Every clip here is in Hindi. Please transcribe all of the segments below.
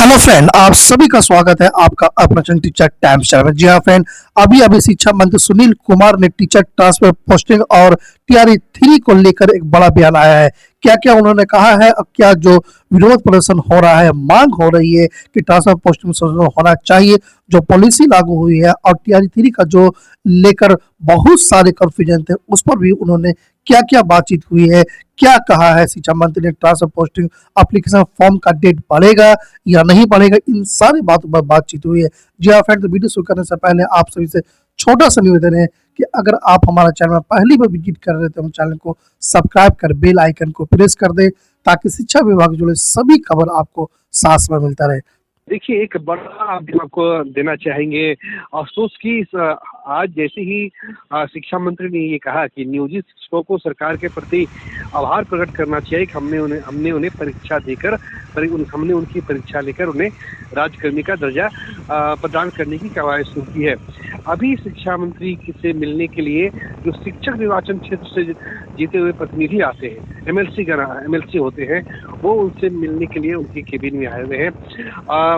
हेलो फ्रेंड, आप सभी का स्वागत है आपका अपना चैनल टीचर टाइम्स चैनल में। जी हाँ फ्रेंड, अभी शिक्षा मंत्री सुनील कुमार ने टीचर ट्रांसफर पोस्टिंग और टीआरई 3 को लेकर एक बड़ा बयान आया है। क्या क्या उन्होंने कहा है और क्या जो विरोध प्रदर्शन हो रहा है, मांग हो रही है कि ट्रांसफर पोस्टिंग में संशोधन होना चाहिए, जो पॉलिसी लागू हुई है और टीआरई 3 का जो लेकर बहुत सारे कंफ्यूजन थे, उस पर भी उन्होंने क्या क्या बातचीत हुई है, क्या कहा है शिक्षा मंत्री ने। ट्रांसफर पोस्टिंग एप्लीकेशन फॉर्म का डेट बढ़ेगा या नहीं बढ़ेगा, इन सारी बातों पर बातचीत हुई है। जी हाँ फ्रेंड, तो वीडियो शुरू करने से पहले आप सभी से छोटा सा निवेदन है कि अगर आप हमारा चैनल में पहली बार विजिट कर रहे हैं तो हम चैनल को सब्सक्राइब कर बेल आइकन को प्रेस कर दे, ताकि शिक्षा विभाग से जुड़े सभी खबर आपको साथ में मिलता रहे। देखिए, एक बड़ा अपडेट आपको देना चाहेंगे। अफसोस की आज जैसे ही शिक्षा मंत्री ने ये कहा कि नियोजित शिक्षकों को सरकार के प्रति आभार प्रकट करना चाहिए कि हमने उन्हें परीक्षा देकर हमने उनकी परीक्षा लेकर उन्हें राज्यकर्मी का दर्जा प्रदान करने की कवायद शुरू की है। अभी शिक्षा मंत्री से मिलने के लिए जो शिक्षक निर्वाचन क्षेत्र से जीते हुए प्रतिनिधि आते हैं, एमएलसी होते हैं, वो उनसे मिलने के लिए उनके केबिन में आए हुए हैं।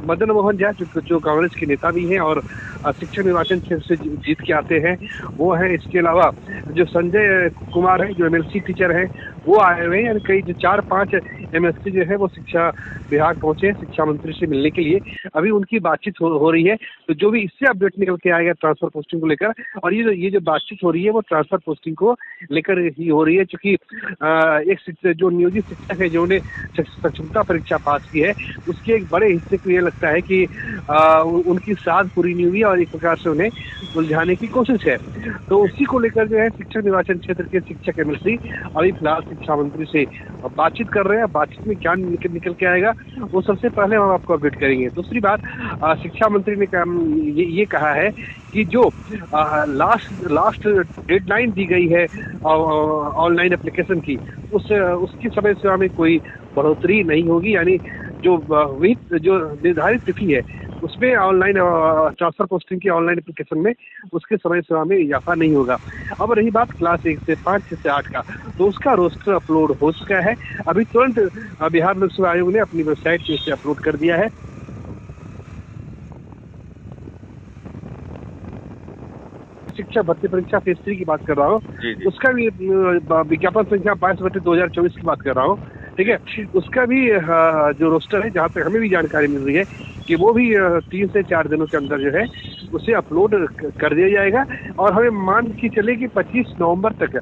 मदन मोहन झा जो कांग्रेस के नेता भी हैं और शिक्षक निर्वाचन क्षेत्र से जीत के आते हैं, वो हैं। इसके अलावा जो संजय कुमार है, जो एमएलसी टीचर हैं, वो आए हुए हैं। कई जो 4-5 एमएलसी जो है वो शिक्षा विभाग पहुंचे हैं शिक्षा मंत्री से मिलने के लिए। अभी उनकी बातचीत हो रही है। तो जो भी इससे अपडेट निकल के आएगा ट्रांसफर पोस्टिंग को लेकर, और ये जो बातचीत हो रही है वो ट्रांसफर पोस्टिंग को लेकर ही हो रही है, क्योंकि एक जो नियोजित शिक्षक है जिन्होंने सक्षमता परीक्षा पास की है, उसके एक बड़े हिस्से को ये लगता है कि उनकी साध पूरी नहीं हुई और एक प्रकार से उन्हें उलझाने की कोशिश है। तो उसी को लेकर जो है शिक्षक निर्वाचन क्षेत्र के शिक्षक एमएलसी अभी फिलहाल शिक्षा मंत्री से बातचीत कर रहे हैं। बातचीत में क्या निकल के आएगा वो सबसे पहले हम आपको अपडेट करेंगे। दूसरी बात, शिक्षा मंत्री ने ये कहा है कि जो लास्ट डेडलाइन दी गई है ऑनलाइन एप्लीकेशन की, उसकी समय सीमा में कोई बढ़ोतरी नहीं होगी। यानी जो निर्धारित तिथि है उसमें ऑनलाइन ट्रांसफर पोस्टिंग की ऑनलाइन एप्लीकेशन में उसके समय सीमा में इजाफा नहीं होगा। अब रही बात क्लास 1 से 5, 6 से 8 का, तो उसका रोस्टर अपलोड हो चुका है। अभी तुरंत बिहार लोक सेवा आयोग ने अपनी वेबसाइट पे इसे अपलोड कर दिया है। शिक्षा भर्ती परीक्षा फेज 3 की बात कर रहा हूँ, उसका भी विज्ञापन संख्या 22/2024 की बात कर रहा हूँ, ठीक है। उसका भी जो रोस्टर है, जहाँ तक हमें भी जानकारी मिल रही है कि वो भी 3 से 4 दिनों के अंदर जो है उसे अपलोड कर दिया जाएगा। और हमें मान के चले कि 25 नवंबर तक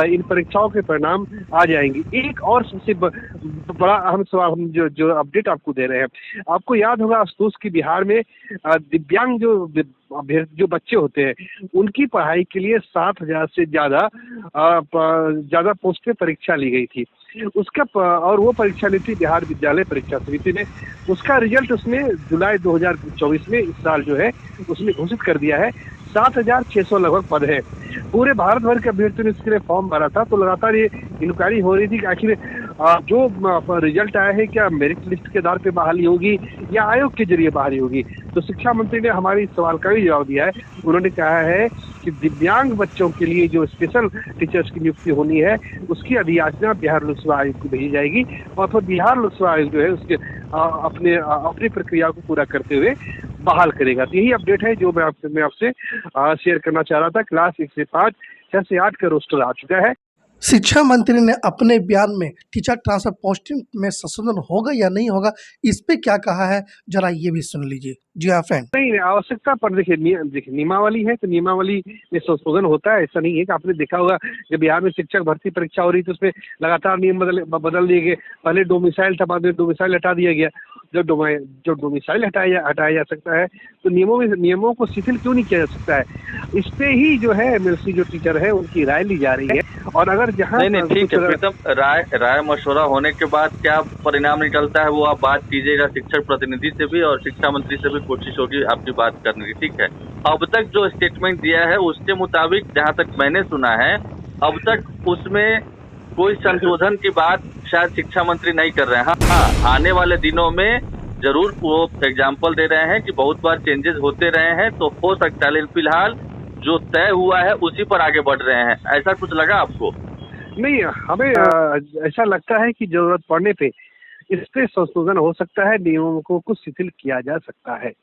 इन परीक्षाओं के परिणाम आ जाएंगे। एक और सबसे बड़ा अहम सवाल हम जो अपडेट आपको दे रहे हैं, आपको याद होगा अफसोस की बिहार में दिव्यांग जो बच्चे होते हैं, उनकी पढ़ाई के लिए 7,000 से ज्यादा पोस्ट पे परीक्षा ली गई थी। और वो परीक्षा ली थी बिहार विद्यालय परीक्षा समिति ने। उसका रिजल्ट उसने जुलाई 2024 में इस साल जो है उसने घोषित कर दिया है। 7,600 लगभग पद है। पूरे भारत भर के अभ्यर्थियों ने इसके लिए फॉर्म भरा था। तो लगातार ये इंक्वायरी हो रही थी कि आखिर जो रिजल्ट आया है क्या मेरिट लिस्ट के आधार पे बहाली होगी या आयोग के जरिए बहाली होगी। तो शिक्षा मंत्री ने हमारे इस सवाल का भी जवाब दिया है। उन्होंने कहा है कि दिव्यांग बच्चों के लिए जो स्पेशल टीचर्स की नियुक्ति होनी है, उसकी अधियाचना बिहार लोक सेवा आयोग को भेजी जाएगी और फिर बिहार लोक सेवा आयोग जो है उसके अपनी प्रक्रिया को पूरा करते हुए बहाल करेगा। तो यही अपडेट है जो मैं आपसे शेयर करना चाह रहा था। क्लास 1 से 5, 6 से 8 का रोस्टर आ चुका है। शिक्षा मंत्री ने अपने बयान में टीचर ट्रांसफर पोस्टिंग में संशोधन होगा या नहीं होगा, इस पे क्या कहा है, जरा ये भी सुन लीजिए। जी हाँ फ्रेंड, नहीं, आवश्यकता पर देखिए नियमावली है तो नियमावली में संशोधन होता है। ऐसा नहीं है कि आपने देखा होगा जब बिहार में शिक्षक भर्ती परीक्षा हो रही तो उसमें लगातार नियम बदल दिए गए। पहले डोमिसाइल था, बाद में डोमिसाइल हटा दिया गया। जब डोमिसाइल हटाया जा सकता है तो नियमों को शिथिल क्यों नहीं किया जा सकता है। इस पे ही जो है एमएलसी जो टीचर है उनकी राय ली जा रही है। और अगर जहाँ नहीं ठीक है प्रीतम, राय मशवरा होने के बाद क्या परिणाम निकलता है वो आप बात कीजिएगा शिक्षक प्रतिनिधि से भी और शिक्षा मंत्री से भी कोशिश होगी आपकी बात करने की, ठीक है। अब तक जो स्टेटमेंट दिया है उसके मुताबिक जहाँ तक मैंने सुना है, अब तक उसमें कोई संशोधन की बात शायद शिक्षा मंत्री नहीं कर रहे हैं। हाँ, आने वाले दिनों में जरूर वो एग्जाम्पल दे रहे हैं कि बहुत बार चेंजेस होते रहे हैं, तो हो सकता है। लेकिन फिलहाल जो तय हुआ है उसी पर आगे बढ़ रहे हैं। ऐसा कुछ लगा आपको? नहीं, हमें ऐसा लगता है कि जरूरत पड़ने पे इस पे संशोधन हो सकता है, नियमों को कुछ शिथिल किया जा सकता है।